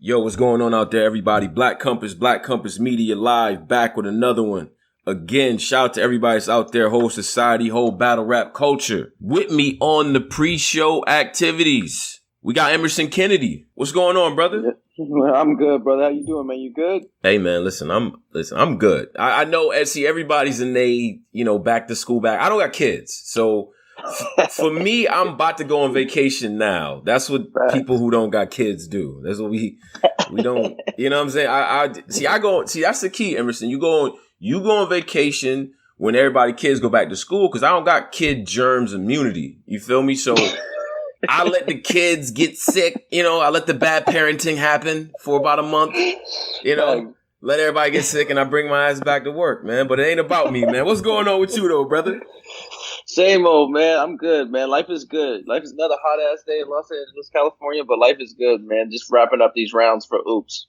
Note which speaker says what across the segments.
Speaker 1: Yo, what's going on out there, everybody? Black Compass Media Live, back with another one. Again, shout out to everybody that's out there, whole society, whole battle rap culture. With me on the pre-show activities, we got Emerson Kennedy. What's going on, brother?
Speaker 2: I'm good, brother. How you doing, man? You good?
Speaker 1: Hey, man, listen, I'm good. I know, see, everybody's in back to school back. I don't got kids, so for me, I'm about to go on vacation now. That's what people who don't got kids do. That's what we don't. You know what I'm saying? I go. That's the key, Emerson. You go on vacation when kids go back to school, because I don't got kid germs immunity. You feel me? So I let the kids get sick. I let the bad parenting happen for about a month. Let everybody get sick, and I bring my ass back to work, man. But it ain't about me, man. What's going on with you, though, brother?
Speaker 2: Same old, man. I'm good, man. Life is good. Life is another hot-ass day in Los Angeles, California, but life is good, man. Just wrapping up these rounds for OOOPS.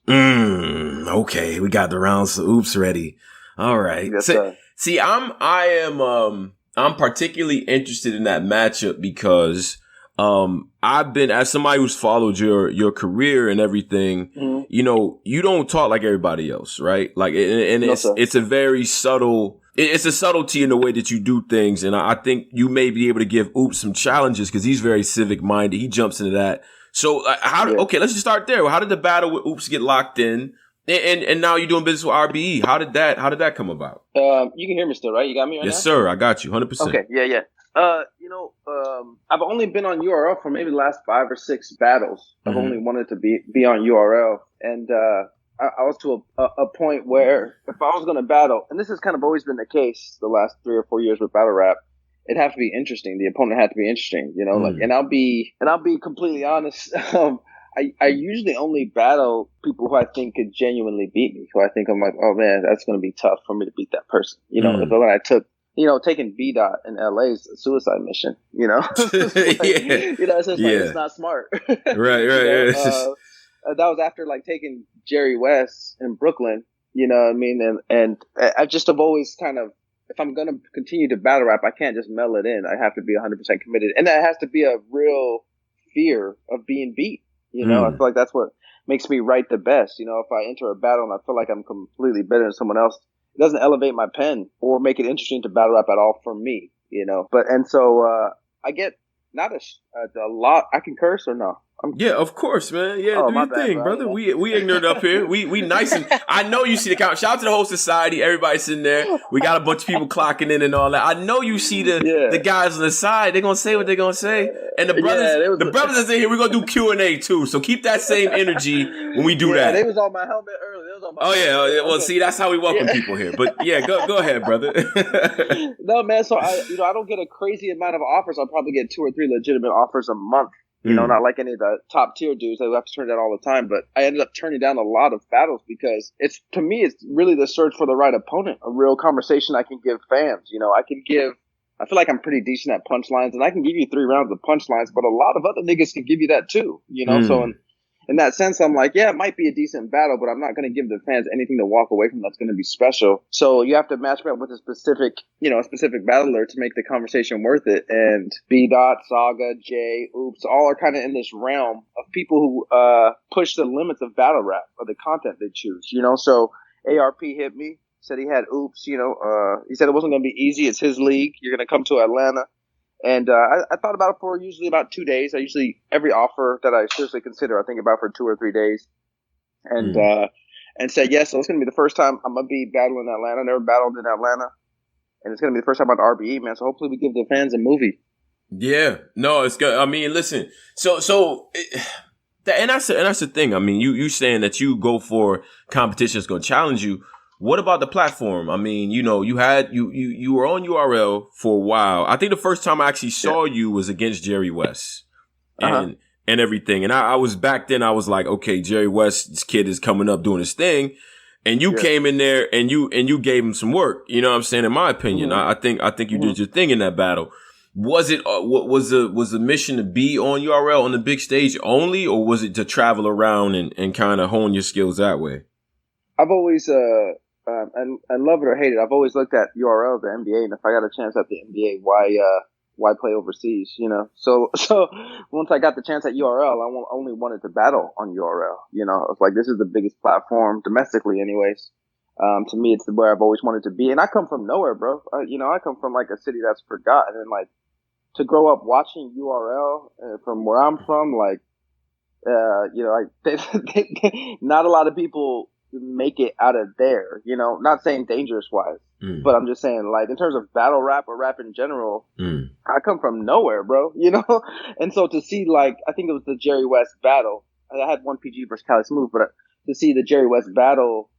Speaker 1: Okay. We got the rounds for OOOPS ready. All right.
Speaker 2: Yes,
Speaker 1: see, I'm particularly interested in that matchup because I've been, as somebody who's followed your career and everything, you don't talk like everybody else, right? Like, and it's a very subtle. It's a subtlety in the way that you do things, and I think you may be able to give OOOPS some challenges because he's very civic-minded. He jumps into that. So, okay, let's just start there. How did the battle with OOOPS get locked in? And now you're doing business with RBE. How did that come about?
Speaker 2: You can hear me still, right? You got me right now?
Speaker 1: Yes, sir. I got you, 100%.
Speaker 2: Okay, yeah. I've only been on URL for maybe the last 5 or 6 battles. I've only wanted to be on URL, and I was to a point where if I was going to battle, and this has kind of always been the case the last 3 or 4 years with battle rap, it'd have to be interesting. The opponent had to be interesting, and I'll be completely honest. I usually only battle people who I think could genuinely beat me, who I think I'm like, oh man, that's going to be tough for me to beat that person. If when I took, taking B-Dot in LA is a suicide mission, it's not smart.
Speaker 1: Right.
Speaker 2: That was after taking Jerry West in Brooklyn, you know what I mean? And I just have always kind of, if I'm going to continue to battle rap, I can't just mail it in. I have to be 100% committed. And that has to be a real fear of being beat. I feel like that's what makes me write the best. If I enter a battle and I feel like I'm completely better than someone else, it doesn't elevate my pen or make it interesting to battle rap at all for me, So I get not a lot. I can curse or no?
Speaker 1: Yeah, of course, man. Yeah, do your thing, brother. We ignorant up here. We nice, and I know you see the count. Shout out to the whole society. Everybody sitting there. We got a bunch of people clocking in and all that. I know you see the guys on the side. They're gonna say what they're gonna say. And the brothers that's in here, we're gonna do Q&A too. So keep that same energy when we do that.
Speaker 2: They was on my helmet earlier.
Speaker 1: Well, see, that's how we welcome people here. But yeah, go ahead, brother.
Speaker 2: No, man. So I don't get a crazy amount of offers. I'll probably get 2 or 3 legitimate offers a month. Not like any of the top tier dudes. I have to turn down all the time, but I ended up turning down a lot of battles because it's really the search for the right opponent, a real conversation I can give fans. I feel like I'm pretty decent at punchlines, and I can give you 3 rounds of punchlines, but a lot of other niggas can give you that too, So in that sense, I'm like, yeah, it might be a decent battle, but I'm not going to give the fans anything to walk away from that's going to be special. So you have to match me up with a specific battler to make the conversation worth it. And B-Dot, Saga, Jay, OOOPS, all are kind of in this realm of people who push the limits of battle rap or the content they choose, So ARP hit me, said he had OOOPS, he said it wasn't going to be easy. It's his league. You're going to come to Atlanta. And I thought about it for usually about 2 days. Every offer that I seriously consider, I think about for 2 or 3 days. And said yes. So it's going to be the first time I'm going to be battling in Atlanta. I never battled in Atlanta. And it's going to be the first time on RBE, man. So hopefully we give the fans a movie.
Speaker 1: Yeah. No, it's good. I mean, listen. And that's the thing. I mean, you saying that you go for competition that's going to challenge you. What about the platform? I mean, you were on URL for a while. I think the first time I actually saw you was against Jerry West and everything. And I was back then, I was like, okay, Jerry West, this kid is coming up doing his thing. And you came in there and you gave him some work. You know what I'm saying? In my opinion, I think you did your thing in that battle. Was it, was the mission to be on URL on the big stage only, or was it to travel around and kind of hone your skills that way?
Speaker 2: I've always, and love it or hate it, I've always looked at URL, the NBA, and if I got a chance at the NBA, why why play overseas, you know? So once I got the chance at URL, I only wanted to battle on URL, you know? It's like, this is the biggest platform domestically anyways. To me, it's where I've always wanted to be. And I come from nowhere, bro. You know, I come from like a city that's forgotten, and like to grow up watching URL from where I'm from, like, you know, not a lot of people make it out of there, you know, not saying dangerous wise, but I'm just saying, like, in terms of battle rap or rap in general, I come from nowhere, bro, you know? And so to see, like, I think it was the Jerry West battle. I had 1PG versus Cali Smooth, but to see the Jerry West battle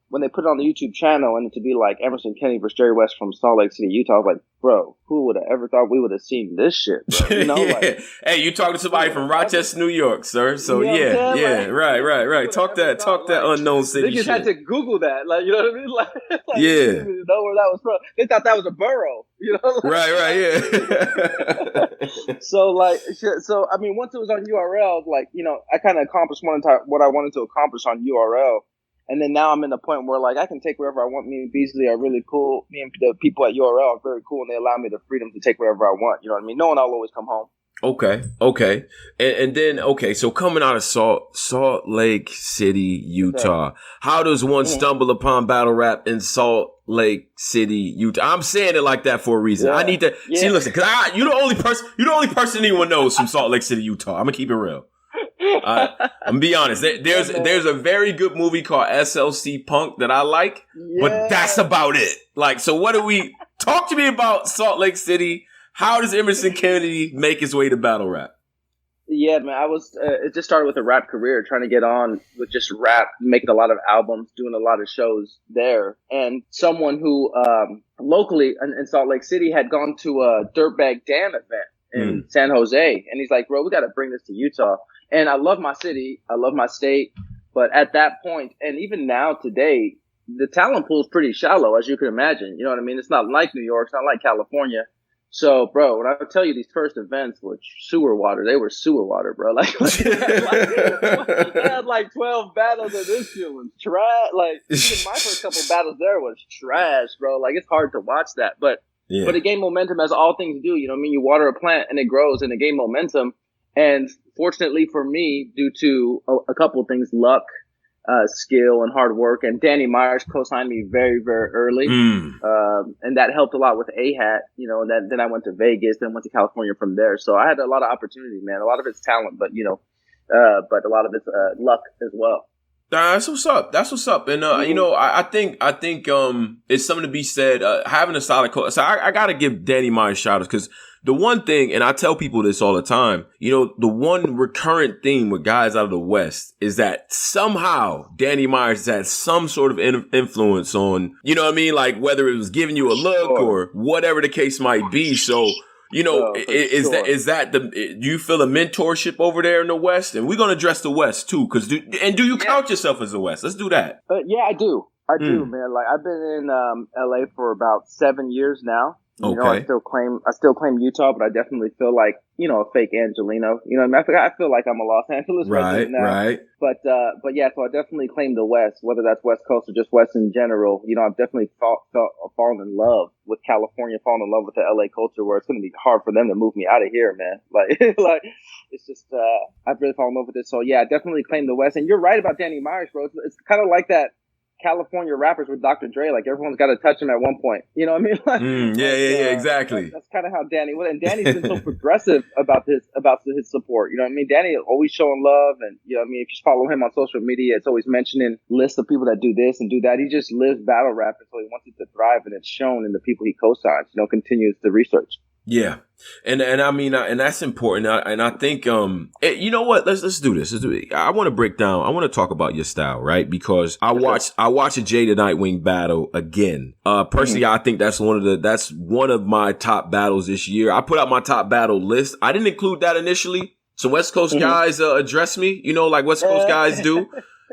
Speaker 2: when they put it on the YouTube channel and to be like Emerson Kennedy versus Jerry West from Salt Lake City, Utah, I was like, bro, who would have ever thought we would have seen this shit, bro? You know,
Speaker 1: yeah.
Speaker 2: Like,
Speaker 1: hey, you talking to somebody from Rochester, New York, sir. So you know
Speaker 2: like,
Speaker 1: right. Talk that unknown city
Speaker 2: shit. They just had to Google that, like, you know what I mean? Like
Speaker 1: yeah.
Speaker 2: They didn't even know where that was from. They thought that was a borough, you know?
Speaker 1: Right, yeah.
Speaker 2: So I mean, once it was on URL, like, you know, I kind of accomplished what I wanted to accomplish on URL. And then now I'm in the point where, like, I can take wherever I want. Me and Beasley are really cool. Me and the people at URL are very cool, and they allow me the freedom to take wherever I want. You know what I mean? Knowing I'll always come home.
Speaker 1: Okay. And then, so coming out of Salt Lake City, Utah, how does one stumble upon battle rap in Salt Lake City, Utah? I'm saying it like that for a reason. I need to see, listen, because you're the only person anyone knows from Salt Lake City, Utah. I'm gonna keep it real. I'm gonna be honest. There's a very good movie called SLC Punk that I like, but that's about it. Like, so what do we talk to me about Salt Lake City? How does Emerson Kennedy make his way to battle rap?
Speaker 2: Yeah, man, it just started with a rap career, trying to get on with just rap, making a lot of albums, doing a lot of shows there. And someone who locally in Salt Lake City had gone to a Dirtbag Dam event in San Jose, and he's like, bro, we got to bring this to Utah. And I love my city, I love my state, but at that point, and even now today, the talent pool is pretty shallow, as you can imagine. You know what I mean? It's not like New York, it's not like California. So, bro, when I tell you these first events were sewer water, they were sewer water, bro. Like I had like 12 battles, and this shit was trash. Like, even my first couple battles there was trash, bro. Like, it's hard to watch that, but it gained momentum, as all things do. You know what I mean? You water a plant and it grows, and it gained momentum. And fortunately for me, due to a couple of things, luck, skill, and hard work, and Danny Myers co-signed me very, very early. And that helped a lot with A-Hat, you know, and then I went to Vegas, then went to California from there. So I had a lot of opportunity, man. A lot of it's talent, but, you know, but a lot of it's luck as well.
Speaker 1: That's what's up. And, you know, I think, it's something to be said, having a solid coach. So I gotta give Danny Myers shout outs, because the one thing, and I tell people this all the time, you know, the one recurrent theme with guys out of the West is that somehow Danny Myers has some sort of influence on, you know what I mean? Like, whether it was giving you a look or whatever the case might be. So, you know, do you feel a mentorship over there in the West? And we're going to address the West too, because do you count yourself as the West? Let's do that.
Speaker 2: Yeah, I do, man. Like, I've been in LA for about 7 years now. You know, I still claim Utah, but I definitely feel like, you know, a fake Angelino. You know what I mean? I feel like I'm a Los Angeles resident now. Right. But yeah, so I definitely claim the West, whether that's West Coast or just West in general. You know, I've definitely fallen in love with California, fallen in love with the LA culture, where it's going to be hard for them to move me out of here, man. Like, it's just, I've really fallen in love with it. So yeah, I definitely claim the West. And you're right about Danny Myers, bro. It's kind of like that California rappers with Dr. Dre, like, everyone's got to touch him at one point. You know what I mean? Like,
Speaker 1: exactly.
Speaker 2: That's kind of how Danny was, and Danny's been so progressive about his support. You know what I mean? Danny always showing love, and you know what I mean. If you follow him on social media, it's always mentioning lists of people that do this and do that. He just lives battle rap, and so he wants it to thrive, and it's shown in the people he co-signs. You know, continues the research.
Speaker 1: Yeah. And I mean, and that's important. And I think, you know what? Let's do this. I want to break down. I want to talk about your style, right? Because I watched a Jada Nightwing battle again. Personally, I think that's one of my top battles this year. I put out my top battle list. I didn't include that initially. So West Coast guys, address me, you know, like West Coast guys do.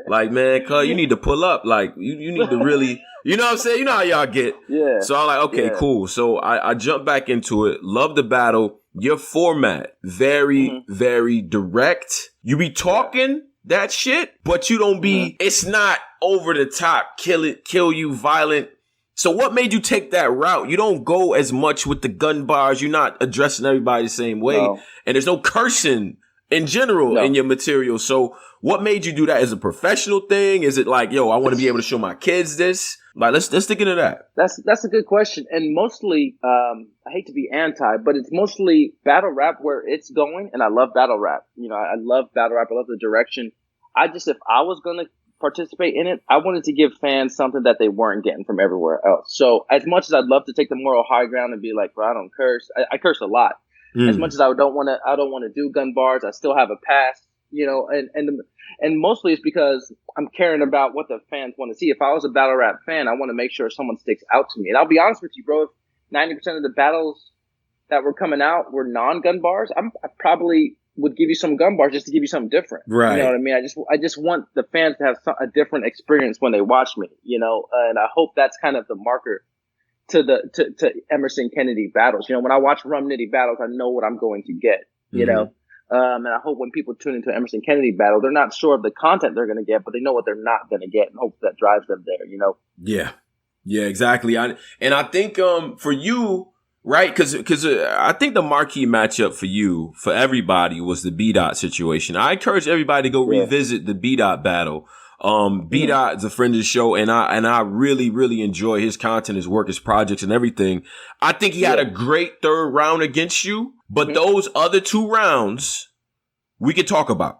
Speaker 1: Like, man, cuz you need to pull up. Like, you need to really, you know what I'm saying? You know how y'all get. Yeah. So I'm like, okay, cool. So I jumped back into it. Love the battle. Your format, very, very direct. You be talking that shit, but you don't be, it's not over the top, kill you, violent. So what made you take that route? You don't go as much with the gun bars. You're not addressing everybody the same way.
Speaker 2: No.
Speaker 1: And there's no cursing in general in your material. So what made you do that? Is it a professional thing? Is it like, yo, I want to be able to show my kids this? Like, let's dig into that.
Speaker 2: That's a good question. And mostly, I hate to be anti, but it's mostly battle rap where it's going. And I love battle rap. You know, I love battle rap. I love the direction. If I was going to participate in it, I wanted to give fans something that they weren't getting from everywhere else. So as much as I'd love to take the moral high ground and be like, bro, I don't curse. I curse a lot. As much as I don't want to do gun bars, I still have a pass, you know, and mostly it's because I'm caring about what the fans want to see. If I was a battle rap fan, I want to make sure someone sticks out to me. And I'll be honest with you, bro, if 90% of the battles that were coming out were non-gun bars, I probably would give you some gun bars just to give you something different.
Speaker 1: Right.
Speaker 2: You know what I mean? I just want the fans to have a different experience when they watch me, you know, and I hope that's kind of the marker to Emerson Kennedy battles. You know, when I watch Rum Nitty battles, I know what I'm going to get, you know? And I hope when people tune into Emerson Kennedy battle, they're not sure of the content they're going to get, but they know what they're not going to get, and hope that drives them there, you know?
Speaker 1: Yeah, exactly. I think, for you, right? Cause I think the marquee matchup for you, for everybody, was the B-Dot situation. I encourage everybody to go revisit the B-Dot battle. B-Dot is a friend of the show, and I really, really enjoy his content, his work, his projects, and everything. I think he had a great third round against you, but those other 2 rounds we could talk about.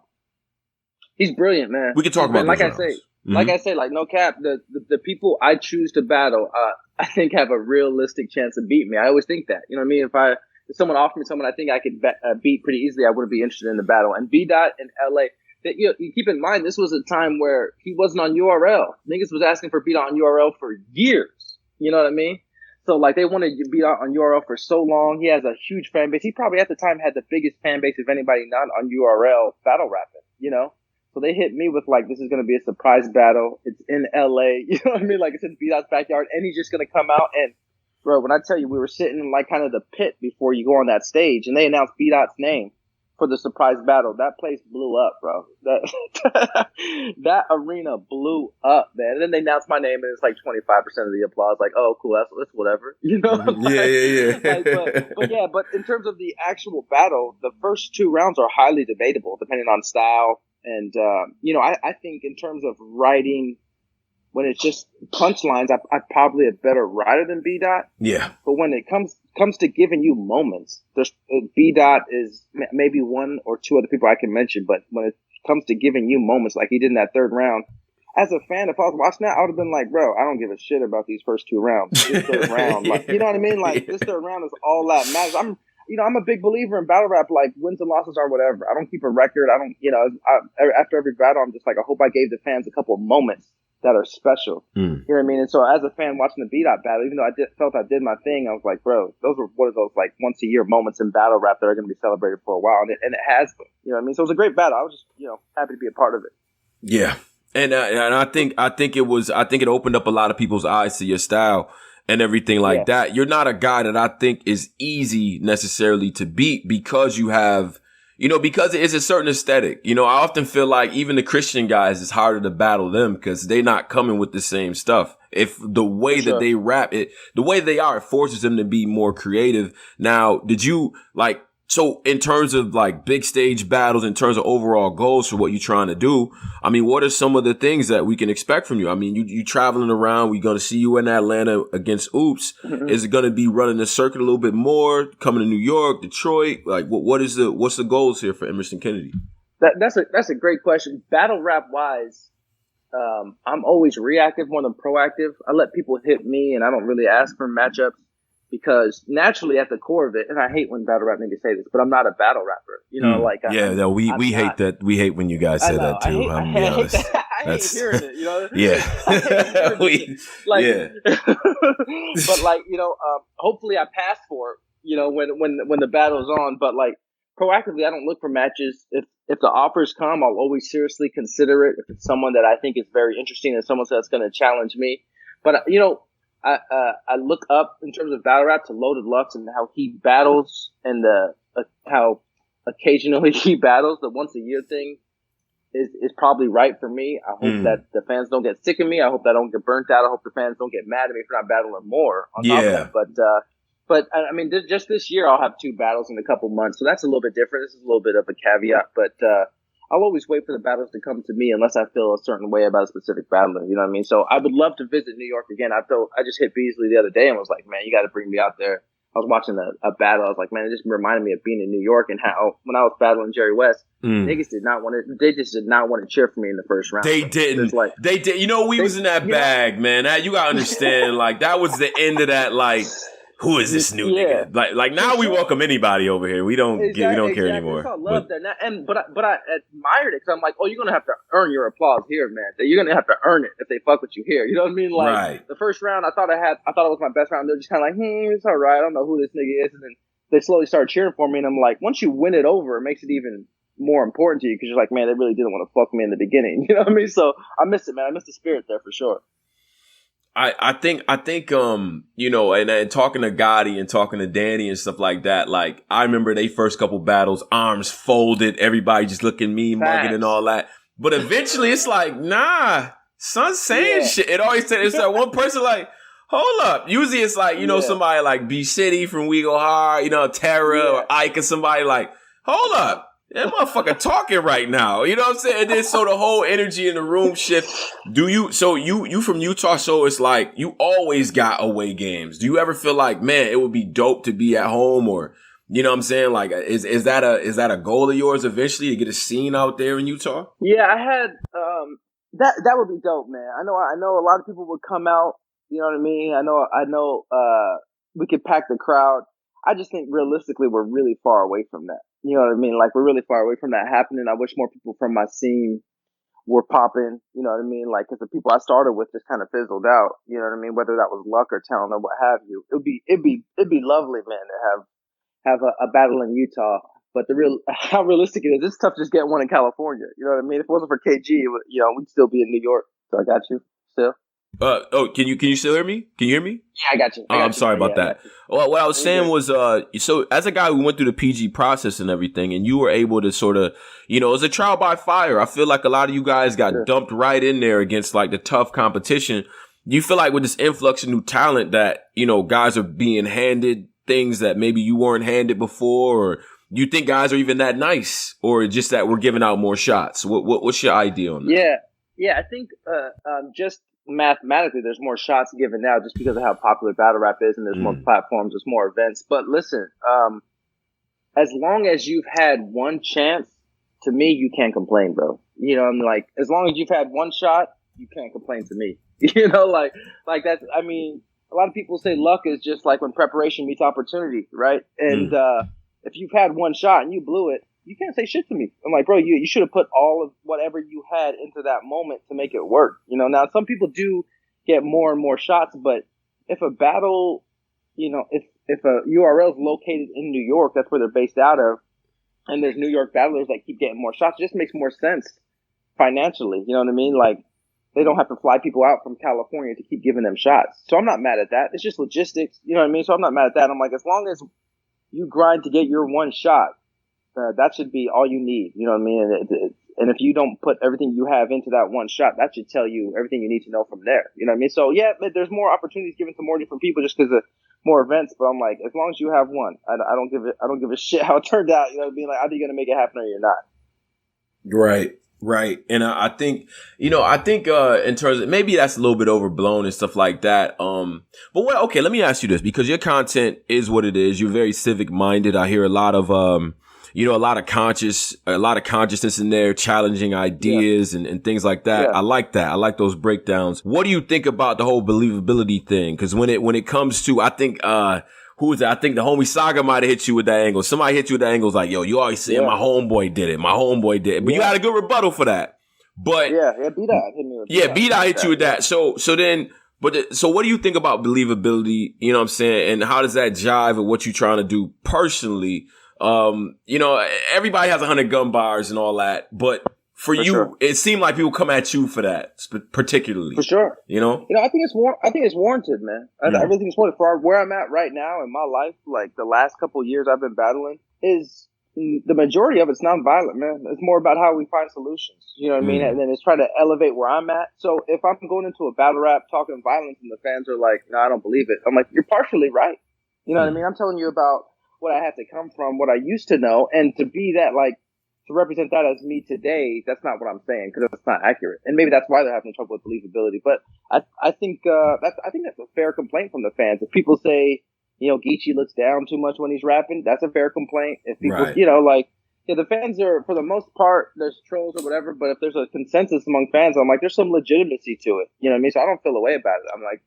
Speaker 2: He's brilliant, man.
Speaker 1: We could talk about
Speaker 2: like
Speaker 1: those
Speaker 2: I say, like no cap, the people I choose to battle, I think have a realistic chance to beat me. I always think that, you know what I mean? If someone offered me someone I think I could beat pretty easily, I wouldn't be interested in the battle. And B-Dot in LA. That, you keep in mind, this was a time where he wasn't on URL. Niggas was asking for B-Dot on URL for years. You know what I mean? So, like, they wanted B-Dot on URL for so long. He has a huge fan base. He probably, at the time, had the biggest fan base of anybody not on URL battle rapping, you know? So they hit me with, like, this is going to be a surprise battle. It's in LA. You know what I mean? Like, it's in B-Dot's backyard, and he's just going to come out. And, bro, when I tell you, we were sitting in, like, kind of the pit before you go on that stage, and they announced B-Dot's name for the surprise battle. That place blew up, bro. That arena blew up, man. And then they announced my name, and it's like 25% of the applause. Like, oh, cool, that's whatever, you know?
Speaker 1: Yeah.
Speaker 2: But in terms of the actual battle, the first 2 rounds are highly debatable, depending on style. And you know, I think in terms of writing, when it's just punchlines, I'm probably a better writer than B-Dot.
Speaker 1: Yeah.
Speaker 2: But when it comes to giving you moments, B-Dot is maybe 1 or 2 other people I can mention. But when it comes to giving you moments like he did in that third round, as a fan, if I was watching that, I would have been like, bro, I don't give a shit about these first 2 rounds. This third round, like, you know what I mean? Like, this third round is all that matters. I'm a big believer in battle rap. Like, wins and losses are whatever. I don't keep a record. I don't, after every battle, I'm just like, I hope I gave the fans a couple of moments that are special. You know what I mean? And so as a fan watching the B-Dot battle, even though I felt I did my thing, I was like, bro, those were one of those like once a year moments in battle rap that are going to be celebrated for a while. And it has been, you know what I mean? So it was a great battle. I was just, happy to be a part of it.
Speaker 1: Yeah. And I think it opened up a lot of people's eyes to your style and everything like that. You're not a guy that I think is easy necessarily to beat because you have, because it is a certain aesthetic. I often feel like even the Christian guys, it's harder to battle them because they're not coming with the same stuff. If the way that they rap it, the way they are, it forces them to be more creative. Now, did you so in terms of like big stage battles, in terms of overall goals for what you're trying to do, I mean, what are some of the things that we can expect from you? I mean, you traveling around, we're going to see you in Atlanta against OOOPS. Mm-hmm. Is it going to be running the circuit a little bit more, coming to New York, Detroit? Like what's the goals here for Emerson Kennedy?
Speaker 2: That's a great question. Battle rap wise, I'm always reactive more than proactive. I let people hit me and I don't really ask for matchups. Because naturally, at the core of it, and I hate when battle rap niggas say this, but I'm not a battle rapper.
Speaker 1: We hate that. We hate when you guys say that too.
Speaker 2: I hate hearing it. But hopefully I pass for it. When the battle's on. But like proactively, I don't look for matches. If the offers come, I'll always seriously consider it. If it's someone that I think is very interesting and someone that's going to challenge me, but I look up in terms of battle rap to Loaded Lux and how he battles and how occasionally he battles, the once a year thing. is probably right for me. I hope that the fans don't get sick of me. I hope that I don't get burnt out. I hope the fans don't get mad at me for not battling more on top of that. But I mean, just this year, I'll have 2 battles in a couple months. So that's a little bit different. This is a little bit of a caveat, but I'll always wait for the battles to come to me unless I feel a certain way about a specific battler. You know what I mean? So I would love to visit New York again. I just hit Beasley the other day and was like, man, you got to bring me out there. I was watching a battle. I was like, man, it just reminded me of being in New York and how when I was battling Jerry West, niggas did not want to. They just did not want to cheer for me in the first round.
Speaker 1: They didn't. Like, they did. You know, we was in that bag, man. You gotta understand. Like that was the end of that. Like, who is this new nigga? Like now we welcome anybody over here. We don't we don't care anymore.
Speaker 2: I love that. But I admired it because I'm like, oh, you're gonna have to earn your applause here, man. You're gonna have to earn it if they fuck with you here. You know what I mean? Like the first round, I thought it was my best round. They're just kind of like, it's all right. I don't know who this nigga is, and then they slowly started cheering for me, and I'm like, once you win it over, it makes it even more important to you because you're like, man, they really didn't want to fuck me in the beginning. You know what I mean? So I missed it, man. I missed the spirit there for sure.
Speaker 1: I think, you know, and talking to Gotti and talking to Danny and stuff like that, like, I remember they first couple battles, arms folded, everybody just looking me, mugging and all that. But eventually it's like, nah, son saying shit. It always said, it's like one person like, hold up. Usually it's like, you know, somebody like B City from We Go Hard, you know, Terra or Ike or somebody like, hold up. That motherfucker talking right now. You know what I'm saying? And then so the whole energy in the room shift. You from Utah, so it's like you always got away games. Do you ever feel like, man, it would be dope to be at home, or you know what I'm saying? Like is that a goal of yours eventually to get a scene out there in Utah?
Speaker 2: Yeah, I had that would be dope, man. I know a lot of people would come out, you know what I mean? I know we could pack the crowd. I just think realistically we're really far away from that. You know what I mean? Like, we're really far away from that happening. I wish more people from my scene were popping, you know what I mean? Like, because the people I started with just kind of fizzled out, you know what I mean? Whether that was luck or talent or what have you. It'd be lovely, man, to have a battle in Utah. But how realistic it is, it's tough just getting one in California. You know what I mean? If it wasn't for KG, you know, we'd still be in New York. So I got you still.
Speaker 1: Can you still hear me? Can you hear me?
Speaker 2: Yeah, I got you.
Speaker 1: I'm sorry about that. Well, what I was saying was, so as a guy who went through the PG process and everything, and you were able to sort of, you know, it was a trial by fire. I feel like a lot of you guys got dumped right in there against like the tough competition. Do you feel like with this influx of new talent that, you know, guys are being handed things that maybe you weren't handed before, or you think guys are even that nice, or just that we're giving out more shots? What's your idea on that?
Speaker 2: Yeah, I think just mathematically there's more shots given now just because of how popular battle rap is, and there's more platforms, there's more events. But listen, as long as you've had one chance, to me, you can't complain, bro. You know, I'm like, as long as you've had one shot, you can't complain to me. You know, like that's, I mean, a lot of people say luck is just like when preparation meets opportunity, right? And if you've had one shot and you blew it, you can't say shit to me. I'm like, bro, you should have put all of whatever you had into that moment to make it work. You know, now some people do get more and more shots, but if a battle, you know, if a URL is located in New York, that's where they're based out of, and there's New York battlers that keep getting more shots, it just makes more sense financially. You know what I mean? Like, they don't have to fly people out from California to keep giving them shots. So I'm not mad at that. It's just logistics. You know what I mean? So I'm not mad at that. I'm like, as long as you grind to get your one shot, that should be all you need. You know what I mean? And if you don't put everything you have into that one shot, that should tell you everything you need to know from there. You know what I mean? So yeah, there's more opportunities given to more different people just because of more events. But I'm like, as long as you have one, I don't give a shit how it turned out. You know what I mean? Like, either you're gonna make it happen or you're not.
Speaker 1: Right. And I think, in terms of, maybe that's a little bit overblown and stuff like that. But okay, let me ask you this, because your content is what it is. You're very civic minded. I hear a lot of, a lot of consciousness in there, challenging ideas and things like that. Yeah. I like that. I like those breakdowns. What do you think about the whole believability thing? Cause when it comes to, I think, who was that? I think the homie Saga might have hit you with that angle. Somebody hit you with that angle. Like, yo, you always saying my homeboy did it. My homeboy did it. But you had a good rebuttal for that. But
Speaker 2: B-Dot hit me with
Speaker 1: B-Dot hit you with that. So what do you think about believability? You know what I'm saying? And how does that jive with what you're trying to do personally? Everybody has 100 gun bars and all that, but for you, it seemed like people come at you for that, particularly.
Speaker 2: For sure.
Speaker 1: You know,
Speaker 2: I think it's warranted, man. I everything's warranted. For where I'm at right now in my life, like the last couple of years I've been battling, is the majority of it's nonviolent, man. It's more about how we find solutions. You know what I mean? And then it's trying to elevate where I'm at. So if I'm going into a battle rap talking violence and the fans are like, no, I don't believe it. I'm like, you're partially right. You know what I mean? I'm telling you about what I had to come from, what I used to know, and to be that, like, to represent that as me today, that's not what I'm saying, because that's not accurate. And maybe that's why they're having trouble with believability. But I think that's a fair complaint from the fans. If people say, Geechee looks down too much when he's rapping, that's a fair complaint. If people, the fans are, for the most part, there's trolls or whatever, but if there's a consensus among fans, I'm like, there's some legitimacy to it. You know what I mean? So I don't feel away about it. I'm like,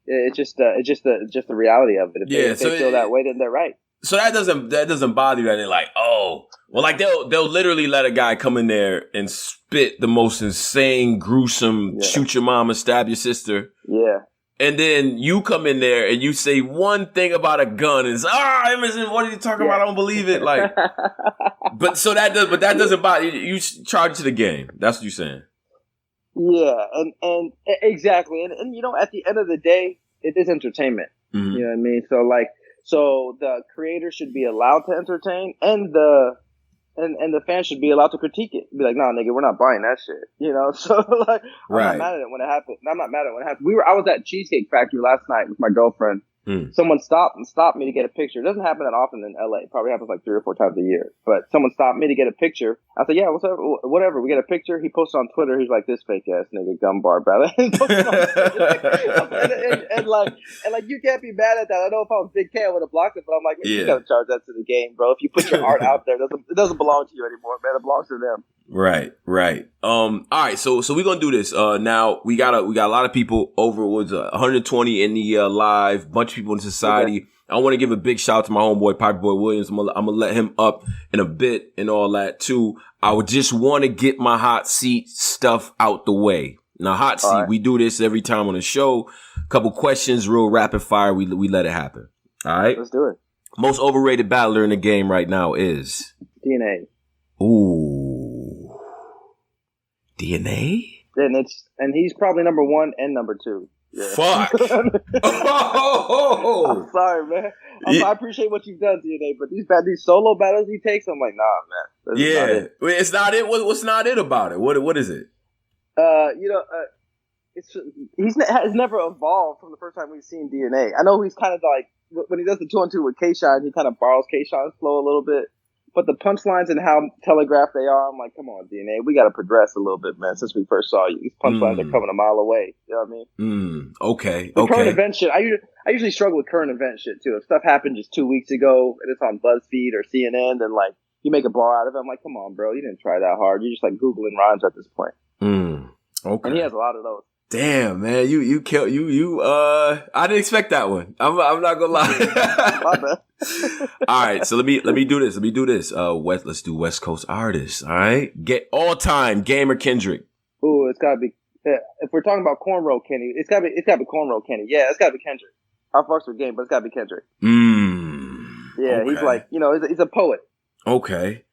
Speaker 2: it's just the reality of it. If they feel that way, then they're right.
Speaker 1: So that doesn't bother you that they're like, oh, well, like they'll literally let a guy come in there and spit the most insane, gruesome, shoot your mama, stab your sister.
Speaker 2: Yeah.
Speaker 1: And then you come in there and you say one thing about a gun and it's, Emerson, what are you talking about? I don't believe it. Like, but that doesn't bother you. You charge to the game. That's what you're saying.
Speaker 2: Yeah. And exactly. And at the end of the day, it is entertainment. Mm-hmm. You know what I mean? So the creator should be allowed to entertain, and the fans should be allowed to critique it. Be like, nah, nigga, we're not buying that shit. So like, I'm not mad at it when it happened. I was at Cheesecake Factory last night with my girlfriend. Someone stopped me to get a picture. It doesn't happen that often in LA. It probably happens like 3 or 4 times a year. But someone stopped me to get a picture. I said, yeah, what's up? Whatever. We get a picture. He posted on Twitter. He's like, this fake ass nigga Gumbar, brother. and like you can't be mad at that. I know if I was Big K, I would have blocked it. But I'm like, you gotta charge that to the game, bro. If you put your art out there, it doesn't belong to you anymore, man. It belongs to them.
Speaker 1: Right. All right. So we're gonna do this. Now we got a lot of people over. 120 in the live. Bunch of people in society. Okay. I want to give a big shout out to my homeboy Piper Boy Williams. I'm gonna let him up in a bit and all that too. I would just want to get my hot seat stuff out the way. Now, hot seat. We do this every time on the show. Couple questions, real rapid fire. We let it happen. All right.
Speaker 2: Let's do it.
Speaker 1: Most overrated battler in the game right now is
Speaker 2: DNA.
Speaker 1: Ooh. DNA?
Speaker 2: And he's probably number 1 and number 2. Yeah.
Speaker 1: Fuck.
Speaker 2: I'm sorry, man. I appreciate what you've done, DNA, but these solo battles he takes, I'm like, nah, man.
Speaker 1: It's not it. What's not it about it? What is it?
Speaker 2: He's never evolved from the first time we've seen DNA. I know he's kind of like, when he does the 2-on-2 with K-Shine, he kind of borrows K-Shine's flow a little bit. But the punchlines and how telegraphed they are, I'm like, come on, DNA, we got to progress a little bit, man, since we first saw you. These punchlines are coming a mile away. You know what I mean?
Speaker 1: Okay.
Speaker 2: Current event shit, I usually struggle with current event shit, too. If stuff happened just 2 weeks ago and it's on BuzzFeed or CNN, then, like, you make a bar out of it. I'm like, come on, bro, you didn't try that hard. You're just, like, Googling rhymes at this point.
Speaker 1: Okay.
Speaker 2: And he has a lot of those.
Speaker 1: Damn, man, you killed you. I didn't expect that one. I'm not gonna lie.
Speaker 2: My bad.
Speaker 1: All right, so let me do this. Let's do West Coast artists. All right, get all time Game or Kendrick.
Speaker 2: Ooh, it's gotta be. If we're talking about Cornrow Kenny, it's gotta be Cornrow Kenny. Yeah, it's gotta be Kendrick. I fucks with Game, but it's gotta be Kendrick. Yeah, okay. He's like, he's a poet.
Speaker 1: Okay.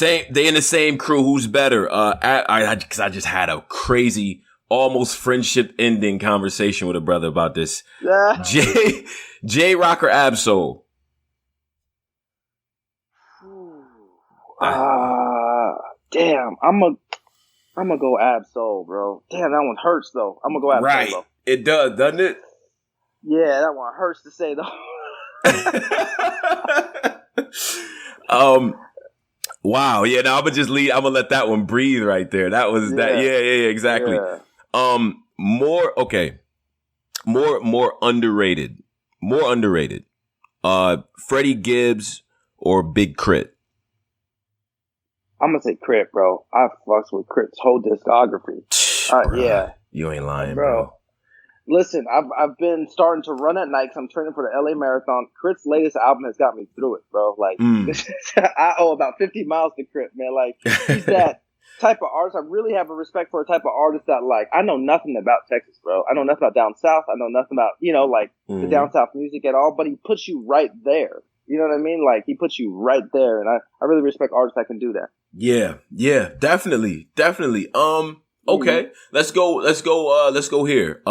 Speaker 1: They in the same crew. Who's better? Because I just had a crazy, almost friendship ending conversation with a brother about this. J Rock or Ab-Soul?
Speaker 2: Damn. I'm gonna go Ab-Soul, bro. Damn, that one hurts though. I'm gonna go Ab-Soul.
Speaker 1: Right. Though. It does, doesn't it?
Speaker 2: Yeah, that one hurts to say though.
Speaker 1: Wow. Yeah. Now I'm gonna let that one breathe right there. That was that. Yeah. Exactly.
Speaker 2: Yeah.
Speaker 1: More underrated. Freddie Gibbs or Big Crit?
Speaker 2: I'm gonna say Crit, bro. I fucks with Crit's whole discography. Yeah.
Speaker 1: You ain't lying,
Speaker 2: bro. Listen, I've been starting to run at night because I'm training for the LA Marathon. Crit's latest album has got me through it, bro. Like, I owe about 50 miles to Crit, man. Like, he's that type of artist. I really have a respect for a type of artist that, like, I know nothing about Texas, bro. I know nothing about down south. I know nothing about, the down south music at all. But he puts you right there. You know what I mean? Like, he puts you right there, and I really respect artists that can do that.
Speaker 1: Yeah, definitely. Okay, let's go here.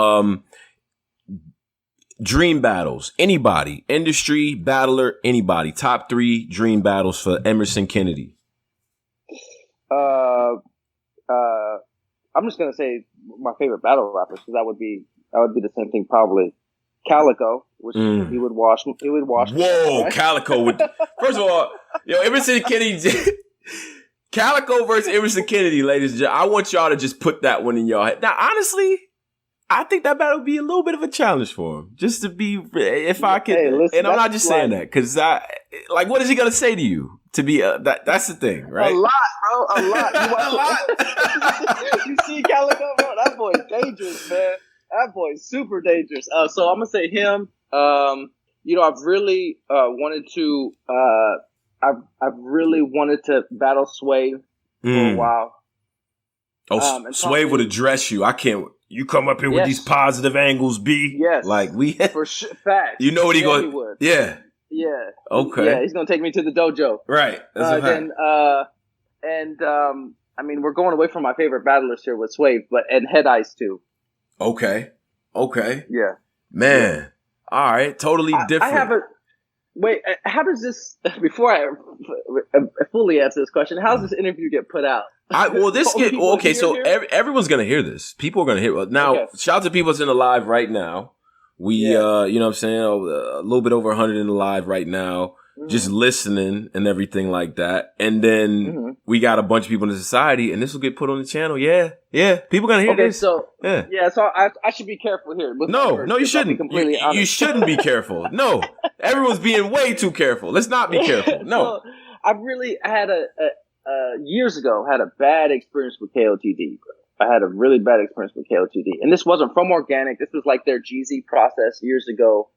Speaker 1: Dream battles. Anybody. Industry, battler, anybody. Top 3 dream battles for Emerson Kennedy.
Speaker 2: I'm just gonna say my favorite battle rappers, because that would be the same thing probably. Calicoe, which he would wash.
Speaker 1: Whoa, right? Calicoe would. First of all, Emerson Kennedy. Calicoe versus Emerson Kennedy, ladies and gentlemen. I want y'all to just put that one in y'all head. Now, honestly, I think that battle would be a little bit of a challenge for him. Just to be, if I could, and I'm not just saying that because what is he gonna say to you? To be that's the thing, right?
Speaker 2: A lot, bro. A lot. A lot. You see Calicoe, bro? That boy's dangerous, man. That boy's super dangerous. So I'm gonna say him. I've really wanted to. I've really wanted to battle Sway for a while.
Speaker 1: Oh, Sway would address you. I can't. You come up here with these positive angles, B.
Speaker 2: Yes.
Speaker 1: Like we
Speaker 2: for sure. Facts.
Speaker 1: You know what he going? Yeah.
Speaker 2: Yeah.
Speaker 1: Okay.
Speaker 2: Yeah, he's gonna take me to the dojo.
Speaker 1: Right. That's a fact.
Speaker 2: We're going away from my favorite battlers here with Sway, and Head Ice too.
Speaker 1: Okay.
Speaker 2: Yeah.
Speaker 1: Man. Yeah. All right. Totally different.
Speaker 2: I have a. Wait, how does this? Before I fully answer this question, how does this interview get put out?
Speaker 1: So everyone's gonna hear this. People are gonna hear. Now, shout out to people that's in the live right now. We, you know what I'm saying, a little bit over 100 in the live right now, just listening and everything like that. And then we got a bunch of people in the society, and this will get put on the channel. Yeah. People gonna hear this.
Speaker 2: So so I should be careful here.
Speaker 1: No, you shouldn't. You shouldn't be careful. No, everyone's being way too careful. Let's not be careful. No,
Speaker 2: so I've really had years ago had a bad experience with KOTD, bro. I had a really bad experience with KOTD. And this wasn't from Organic. This was like their Jeezy process years ago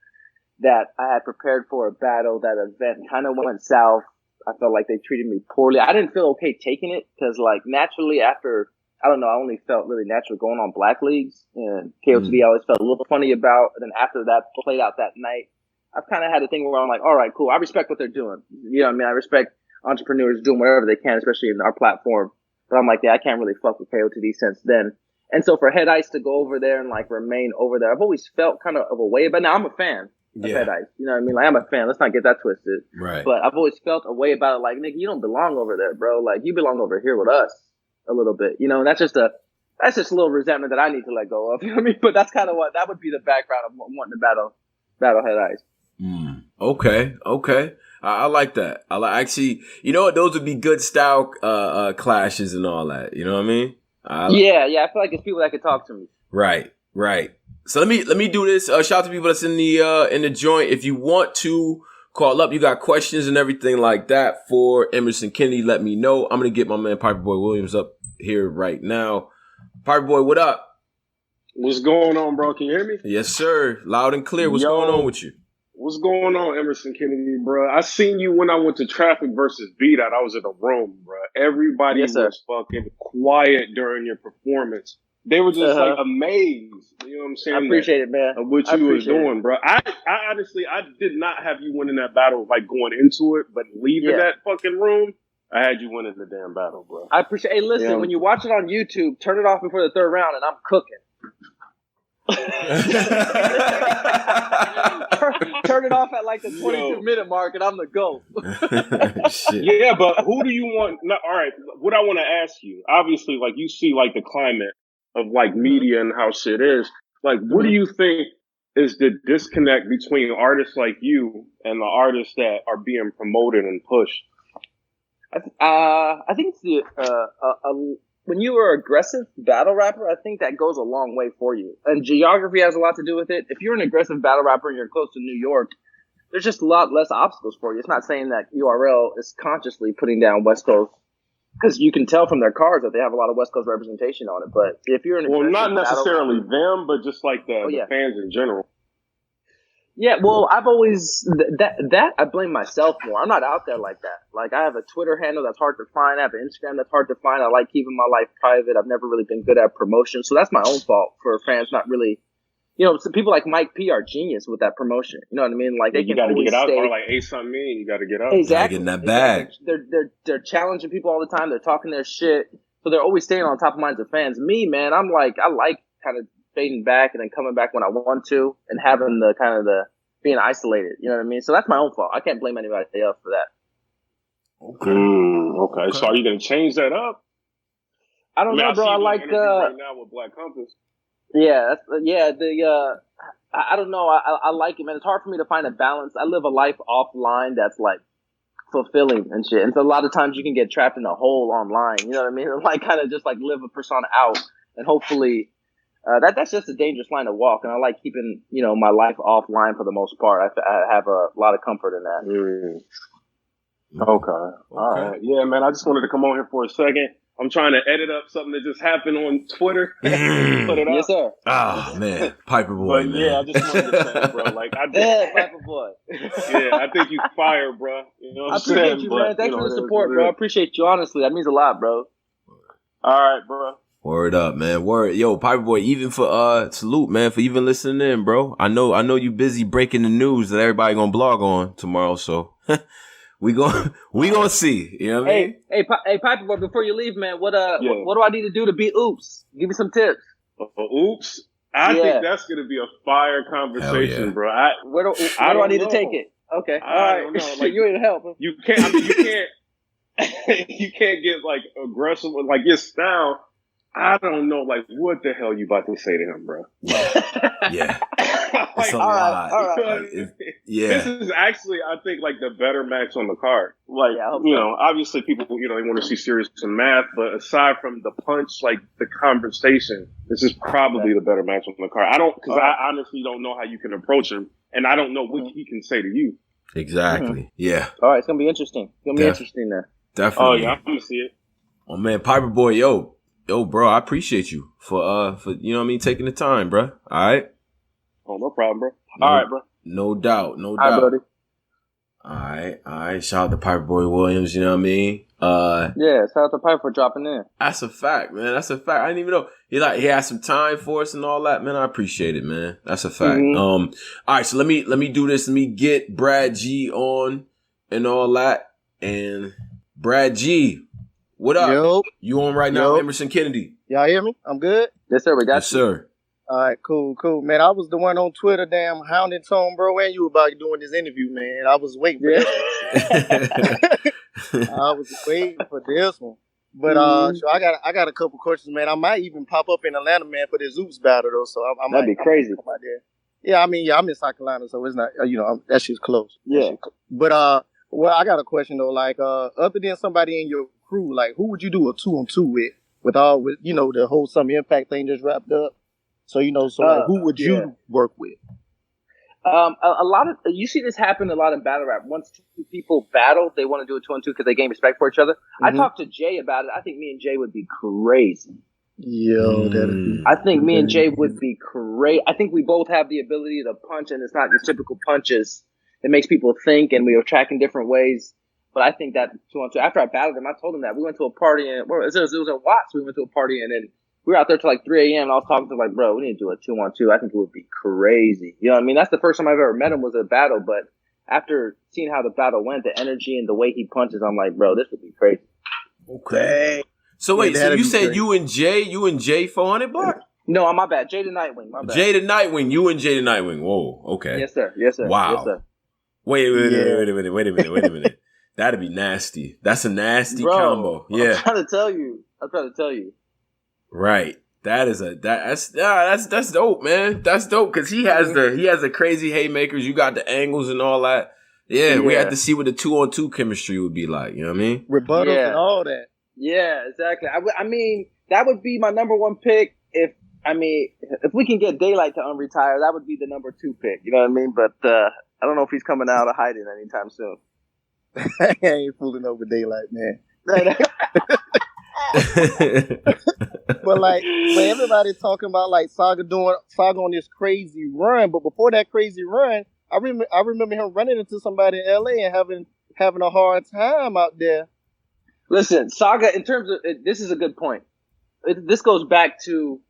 Speaker 2: that I had prepared for a battle. That event kind of went south. I felt like they treated me poorly. I didn't feel okay taking it because, like, naturally after, I don't know, I only felt really natural going on Black Leagues. And KOTD I always felt a little funny about. And then after that played out that night, I've kind of had a thing where I'm like, all right, cool. I respect what they're doing. You know what I mean? I respect entrepreneurs doing whatever they can, especially in our platform. But I'm like, I can't really fuck with KOTD since then. And so for Head Ice to go over there and like remain over there, I've always felt kind of a way. But now I'm a fan of Head Ice. You know what I mean? Like, I'm a fan. Let's not get that twisted.
Speaker 1: Right.
Speaker 2: But I've always felt a way about it. Like, nigga, you don't belong over there, bro. Like, you belong over here with us a little bit. You know, and that's just a little resentment that I need to let go of. You know what I mean? But that's kind of that would be the background of wanting to battle Head Ice.
Speaker 1: Okay. I like that. Actually, you know what? Those would be good style clashes and all that. You know what I mean?
Speaker 2: I feel like it's people that could talk to me.
Speaker 1: Right. So let me do this. Shout out to people that's in the joint. If you want to call up, you got questions and everything like that for Emerson Kennedy, let me know. I'm gonna get my man Piper Boy Williams up here right now. Piper Boy, what up?
Speaker 3: What's going on, bro? Can you hear me?
Speaker 1: Yes, sir. Loud and clear. What's going on with you?
Speaker 3: What's going on, Emerson Kennedy, bro? I seen you when I went to Traffic versus B-Dot. I was in the room, bro. Everybody was fucking quiet during your performance. They were just like amazed. You know what I'm saying?
Speaker 2: I appreciate it, man.
Speaker 3: Of what you was doing, bro. I honestly, I did not have you winning that battle like going into it, but leaving that fucking room, I had you winning the damn battle, bro.
Speaker 2: I appreciate. Hey, listen, when you watch it on YouTube, turn it off before the third round, and I'm cooking. Turn it off at like the 22-minute mark, and I'm the GOAT.
Speaker 3: Yeah, but who do you want? No, all right, what I want to ask you, obviously, like you see, like the climate of like media and how shit is. Like, what do you think is the disconnect between artists like you and the artists that are being promoted and pushed?
Speaker 2: I think it's the when you are an aggressive battle rapper, I think that goes a long way for you. And geography has a lot to do with it. If you're an aggressive battle rapper and you're close to New York, there's just a lot less obstacles for you. It's not saying that URL is consciously putting down West Coast, because you can tell from their cards that they have a lot of West Coast representation on it. But if you're an aggressive
Speaker 3: not necessarily them, but just like the fans in general.
Speaker 2: Yeah, well, I've always that I blame myself more. I'm not out there like that. Like, I have a Twitter handle that's hard to find. I have an Instagram that's hard to find. I like keeping my life private. I've never really been good at promotion, so that's my own fault for fans not really. You know, some people like Mike P are genius with that promotion. You know what I mean? Like,
Speaker 3: you got to get out, or like Ace on Me, you got to get out.
Speaker 2: Exactly,
Speaker 1: get in that bag.
Speaker 2: They're challenging people all the time. They're talking their shit, so they're always staying on top of minds of fans. Me, man, I'm like, I like kind of fading back and then coming back when I want to, and having the kind of the being isolated. You know what I mean? So that's my own fault. I can't blame anybody else for that.
Speaker 3: Okay. So are you gonna change that up?
Speaker 2: I don't know, bro. I like
Speaker 3: right now with Black Compass.
Speaker 2: Yeah, I don't know. I like it, man. It's hard for me to find a balance. I live a life offline that's like fulfilling and shit. And so a lot of times you can get trapped in a hole online. You know what I mean? Like kind of just like live a persona out, and hopefully that's just a dangerous line to walk. And I like keeping my life offline for the most part. I have a lot of comfort in that.
Speaker 3: Okay. All right. Yeah, man. I just wanted to come on here for a second. I'm trying to edit up something that just happened on Twitter. Put it up.
Speaker 2: Yes, sir.
Speaker 1: Oh, man. Piper Boy,
Speaker 3: but,
Speaker 1: man.
Speaker 3: Yeah, I just wanted to say, bro. Like,
Speaker 2: Piper Boy.
Speaker 3: Yeah, I think you fire, bro. You know what I'm saying?
Speaker 2: I appreciate you, man. Thanks for the support, bro. I appreciate you, honestly. That means a lot, bro.
Speaker 3: All right, bro.
Speaker 1: Word up, man. Word. Yo, Piper Boy, even for, salute, man, for even listening in, bro. I know you busy breaking the news that everybody gonna blog on tomorrow, so... We gonna see. You know what I mean?
Speaker 2: Hey, Piper Boy, before you leave, man, what do I need to do to beat OOOPS? Give me some tips.
Speaker 3: OOOPS? I think that's gonna be a fire conversation, bro.
Speaker 2: Where do I need to take it? Okay, all right. Don't know. Like, you ain't help.
Speaker 3: You can't. I mean, you can't. You can't get like aggressive with like your style. I don't know, like, what the hell you about to say to him, bro?
Speaker 1: Yeah.
Speaker 3: Like,
Speaker 1: all right.
Speaker 3: This is actually, I think, like, the better match on the card. Like, obviously people, they want to see serious and math, but aside from the punch, like, the conversation, this is probably the better match on the card. I honestly don't know how you can approach him, and I don't know what he can say to you.
Speaker 1: Exactly. Yeah.
Speaker 2: All right, it's going to be interesting. It's going to be interesting there.
Speaker 1: Definitely.
Speaker 3: Oh, yeah, I'm going to see it.
Speaker 1: Oh, man, Piper Boy, yo, bro, I appreciate you for you know what I mean, taking the time, bro. All right.
Speaker 3: Oh, no problem, bro. All right, bro.
Speaker 1: No doubt.
Speaker 2: All right, buddy.
Speaker 1: All right. Shout out to Piper Boy Williams. You know what I mean?
Speaker 2: Yeah. Shout out to Piper for dropping in.
Speaker 1: That's a fact, man. That's a fact. I didn't even know he had some time for us and all that, man. I appreciate it, man. That's a fact. All right. So let me do this. Let me get Brad G on and all that. And Brad G, what up?
Speaker 4: Yo.
Speaker 1: You on right now, Emerson Kennedy?
Speaker 4: Y'all hear me? I'm good?
Speaker 2: Yes, sir. We got you.
Speaker 1: Sir.
Speaker 4: All right, cool. Man, I was the one on Twitter, damn, hounding Tone, bro, and you about doing this interview, man. I was waiting for this. I was waiting for this one. But so I got a couple questions, man. I might even pop up in Atlanta, man, for this OOOPS battle, though. So I might
Speaker 2: be crazy.
Speaker 4: Come out there. Yeah, I mean, I'm in South Carolina, so it's not, that shit's close.
Speaker 2: Yeah.
Speaker 4: But well, I got a question though. Like, other than somebody in your crew, like, who would you do a 2-on-2 with the whole Summer Impact thing just wrapped up? So, like, who would you work with?
Speaker 2: A lot of, you see this happen a lot in battle rap. Once two people battle, they want to do a 2-on-2 because they gain respect for each other. I talked to Jay about it. I think me and Jay would be crazy.
Speaker 4: Yo,
Speaker 2: I think me and Jay would be crazy. I think we both have the ability to punch, and it's not your typical punches. It makes people think, and we are tracking different ways. But I think that 2-on-2, after I battled him, I told him that. We went to a party, and it was in Watts. We went to a party, and then we were out there till like 3 a.m. and I was talking to him like, bro, we need to do a 2-on-2. I think it would be crazy. You know what I mean? That's the first time I've ever met him was a battle. But after seeing how the battle went, the energy and the way he punches, I'm like, bro, this would be crazy.
Speaker 1: Okay. So wait, so you said you and Jay 400 Block?
Speaker 2: No, my bad. Jay the Nightwing. My bad.
Speaker 1: Jay the Nightwing. You and Jay the Nightwing. Whoa. Okay.
Speaker 2: Yes, sir. Yes, sir.
Speaker 1: Wow.
Speaker 2: Yes, sir.
Speaker 1: Wait a minute. That'd be nasty. That's a nasty combo. Yeah.
Speaker 2: I'm trying to tell you.
Speaker 1: Right. That's dope, man. That's dope because he has the crazy haymakers. You got the angles and all that. Yeah, we had to see what the 2-on-2 chemistry would be like. You know what I mean?
Speaker 4: Rebuttals and all that.
Speaker 2: Yeah, exactly. I mean, that would be my number one pick. If we can get Daylight to unretire, that would be the number 2 pick. You know what I mean? But I don't know if he's coming out of hiding anytime soon.
Speaker 4: I ain't fooling over Daylight, man. But like, when everybody's talking about like Saga on this crazy run, but before that crazy run, I remember him running into somebody in LA and having a hard time out there.
Speaker 2: Listen, Saga, in terms of this is a good point. This goes back to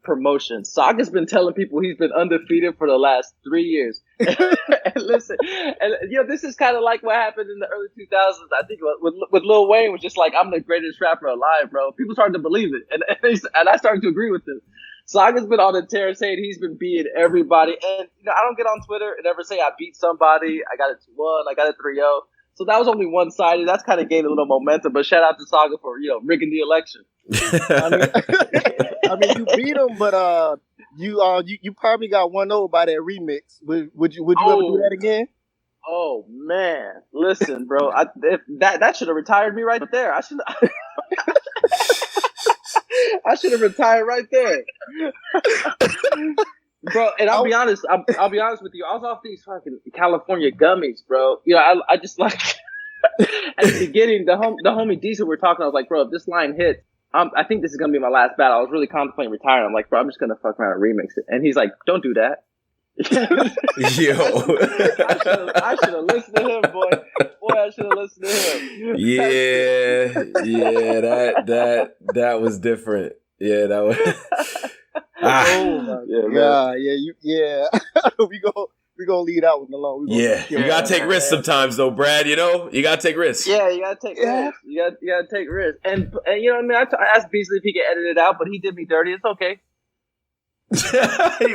Speaker 2: promotion. Saga's been telling people he's been undefeated for the last 3 years. And listen, and this is kind of like what happened in the early 2000s. I think with Lil Wayne was just like, I'm the greatest rapper alive, bro. People started to believe it, and I started to agree with him. Saga's been on the tear saying he's been beating everybody. And, I don't get on Twitter and ever say I beat somebody. I got it 2-1. I got it 3-0. So that was only one-sided. That's kind of gained a little momentum. But shout out to Saga for, rigging the election.
Speaker 4: I mean, you beat him, but you probably got 1-0 by that remix. Would you ever do that again?
Speaker 2: Oh man, listen, bro. That should have retired me right there. I should have retired right there, bro. And I'll be honest. I'll be honest with you. I was off these fucking California gummies, bro. I just like at the beginning, the homie Diesel were talking. I was like, bro, if this line hits, I think this is gonna be my last battle. I was really contemplating retiring. I'm like, bro, I'm just gonna fuck around and remix it. And he's like, don't do that.
Speaker 1: Yo,
Speaker 2: I should have listened to him, boy. I should have listened to him.
Speaker 1: Yeah, that was different. Yeah, that was.
Speaker 4: Oh my god, yeah. we gonna lead out with the long.
Speaker 1: You gotta take risks sometimes, though, Brad. You gotta take risks.
Speaker 2: Yeah, you gotta take risks. You gotta take risks. And you know what I mean? I asked Beasley if he could edit it out, but he did me dirty. It's okay.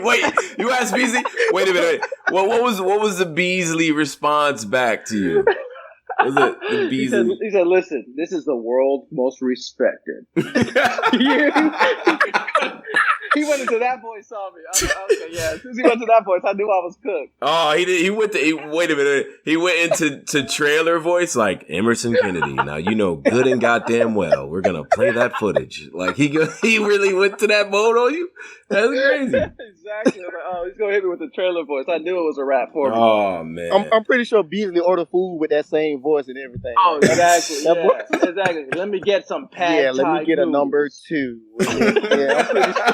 Speaker 1: Wait, you asked Beasley? Wait a minute. What was the Beasley response back to you? Was it the Beasley?
Speaker 2: He said, listen, this is the world's most respected. He went into that voice on me. Okay, yeah. As soon as he went to that voice, I knew I was cooked.
Speaker 1: Oh, he did. Wait a minute. He went into trailer voice like Emerson Kennedy. Now good and goddamn well. We're gonna play that footage. Like he really went to that mode on you. That's crazy.
Speaker 2: Exactly. I was like, he's gonna hit me with the trailer voice. I knew it was a rap for me.
Speaker 1: Oh man.
Speaker 4: I'm pretty sure Beasley ordered food with that same voice and everything.
Speaker 2: Oh, exactly. Exactly. Let me get some pad.
Speaker 4: Yeah, let me get a number 2. Yeah, I'm pretty sure.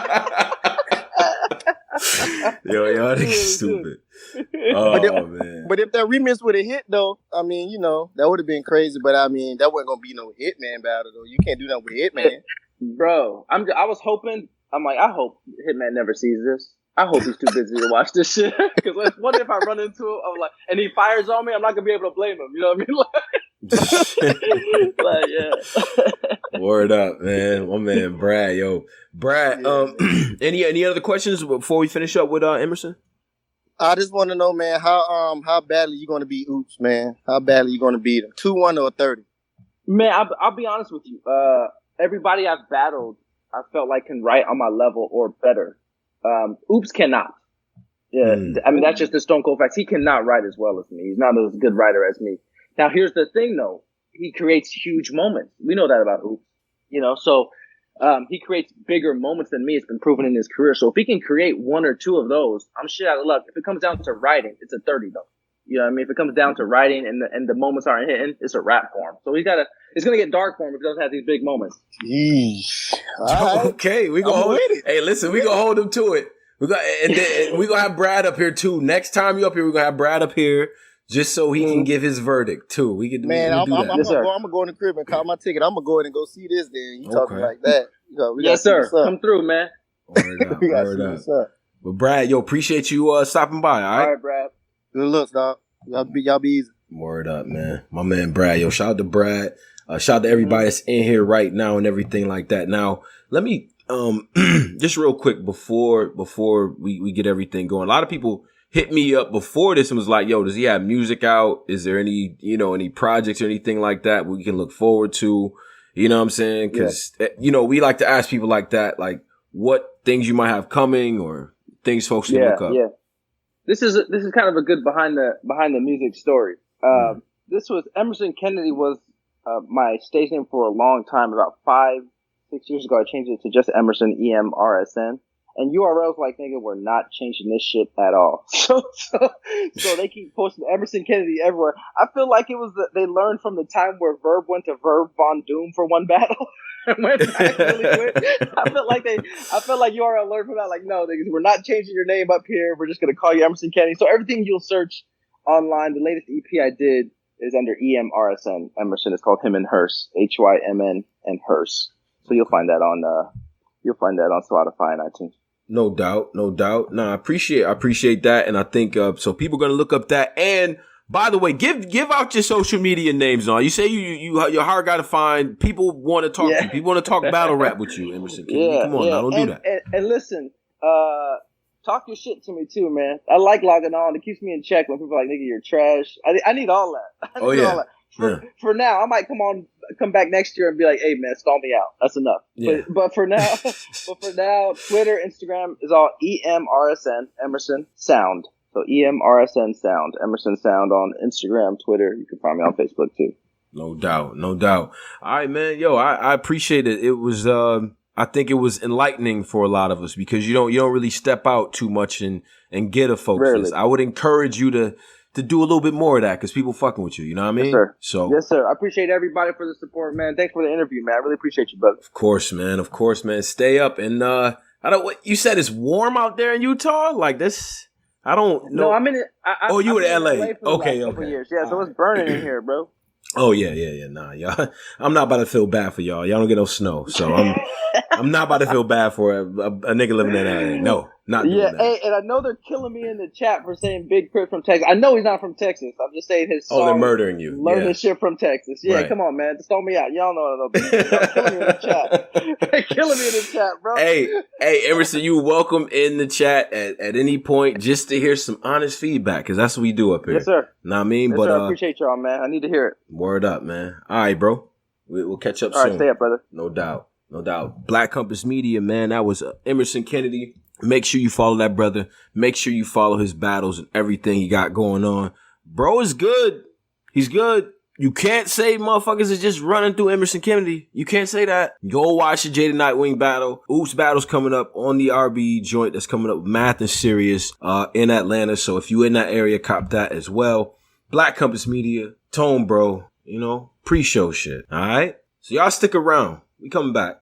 Speaker 1: Yo, y'all niggas stupid. Oh man.
Speaker 4: But if that remix would have hit though, I mean, that would have been crazy. But I mean, that wasn't gonna be no Hitman battle though. You can't do that with Hitman,
Speaker 2: bro. I was hoping. I'm like, I hope Hitman never sees this. I hope he's too busy to watch this shit. Because what if I run into him? I'm like, and he fires on me? I'm not gonna be able to blame him. You know what I mean? Like yeah.
Speaker 1: Word up, man. My man, Brad. Yo, Brad. Any other questions before we finish up with Emerson?
Speaker 4: I just want to know, man, how badly you gonna beat Oops, man? How badly you gonna beat him? 2-1 or 30?
Speaker 2: Man, I'll be honest with you. Everybody I've battled, I felt like can write on my level or better. Oops cannot. Yeah, I mean that's just the stone cold facts. He cannot write as well as me. He's not as good writer as me. Now here's the thing, though. He creates huge moments. We know that about Oops. So he creates bigger moments than me. It's been proven in his career. So if he can create 1 or 2 of those, I'm shit out of luck. If it comes down to writing, it's a 30 though. You know what I mean? If it comes down to writing and the moments aren't hitting, it's a rap for him. So it's gonna get dark for him if he doesn't have these big moments.
Speaker 4: Right.
Speaker 1: Okay, we gonna hold it. Hey, listen, we gonna hold him to it. We gonna have Brad up here too. Next time you up here, we're gonna have Brad up here just so he can give his verdict too. We can.
Speaker 4: Man, I'm gonna go in the crib and call my ticket. I'm gonna go ahead and go see this. Then you talking like that?
Speaker 2: Yes, sir. Come through, man.
Speaker 1: Word up. But Brad, appreciate you stopping by. All
Speaker 2: right, Brad.
Speaker 4: Good looks, dog. Y'all be easy.
Speaker 1: Word up, man. My man Brad. Shout out to Brad. Shout out to everybody that's in here right now and everything like that. Now, let me just real quick before we get everything going. A lot of people hit me up before this and was like, yo, does he have music out? Is there any, any projects or anything like that we can look forward to? You know what I'm saying? Because, we like to ask people like that, like what things you might have coming or things folks should look up.
Speaker 2: Yeah. This is kind of a good behind the music story. This was Emerson Kennedy was my stage name for a long time. About 5-6 years ago, I changed it to just Emerson EMRSN. And URLs like, nigga, we're not changing this shit at all. So they keep posting Emerson Kennedy everywhere. I feel like it was they learned from the time where Verb went to Verb Von Doom for one battle. Went back really quick. I felt like URL learned from that. Like, no, niggas, we're not changing your name up here. We're just gonna call you Emerson Kennedy. So everything you'll search online, the latest EP I did is under EMRSN. Emerson is called Him and Hers, HYMN and Hers. So you'll find that on Spotify and iTunes.
Speaker 1: No doubt. No, I appreciate that, and I think so. People are gonna look up that. And By the way, give out your social media names on. You say you're hard guy to find. People want to talk to you. People want to talk battle rap with you, Emerson Kennedy. Come on now, don't do that.
Speaker 2: And listen, talk your shit to me too, man. I like logging on. It keeps me in check when people are like, nigga, you're trash. I need all that.
Speaker 1: All that.
Speaker 2: For now, I might come back next year and be like, hey man, stall me out. That's enough. Yeah. But for now, Twitter, Instagram is all EMRSN, Emerson Sound. So EMRSN Sound, Emerson Sound on Instagram, Twitter. You can find me on Facebook too.
Speaker 1: No doubt. All right, man. Yo, I appreciate it. It was, I think it was enlightening for a lot of us because you don't really step out too much and get a focus. I would encourage you to do a little bit more of that because people fucking with you. You know what I mean?
Speaker 2: Yes, sir.
Speaker 1: So
Speaker 2: yes, sir. I appreciate everybody for the support, man. Thanks for the interview, man. I really appreciate you, brother.
Speaker 1: Of course, man. Stay up and what you said it's warm out there in Utah, like this. I don't know.
Speaker 2: No, I'm in it.
Speaker 1: You in LA?
Speaker 2: Okay. Years. Yeah, so it's burning in here, bro.
Speaker 1: Oh yeah. Nah, y'all. I'm not about to feel bad for y'all. Y'all don't get no snow, so I'm not about to feel bad for a nigga living in LA. No, not doing that.
Speaker 2: Hey, and I know they're killing me in the chat for saying Big Crit from Texas. I know he's not from Texas. I'm just saying his song.
Speaker 1: Oh, they're murdering you.
Speaker 2: Learn this shit from Texas. Yeah, right. Come on, man. Just throw me out. Y'all know what I know. They're killing me in the chat. They're killing me in the chat, bro.
Speaker 1: Hey, Emerson, you welcome in the chat at any point just to hear some honest feedback because that's what we do up here.
Speaker 2: Yes, sir.
Speaker 1: Know what I mean?
Speaker 2: Yes,
Speaker 1: but
Speaker 2: sir, I appreciate y'all, man. I need to hear it.
Speaker 1: Word up, man. All right, bro. We'll catch up soon.
Speaker 2: All right, stay up, brother.
Speaker 1: No doubt. Black Compass Media, man. That was Emerson Kennedy. Make sure you follow that brother. Make sure you follow his battles and everything he got going on. Bro is good. He's good. You can't say motherfuckers is just running through Emerson Kennedy. You can't say that. Go watch the Jada Nightwing battle. OOOPS battle's coming up on the RB joint that's coming up with Math and Sirius in Atlanta. So if you in that area, cop that as well. Black Compass Media, Tone Bro, pre-show shit. All right? So y'all stick around. We coming back.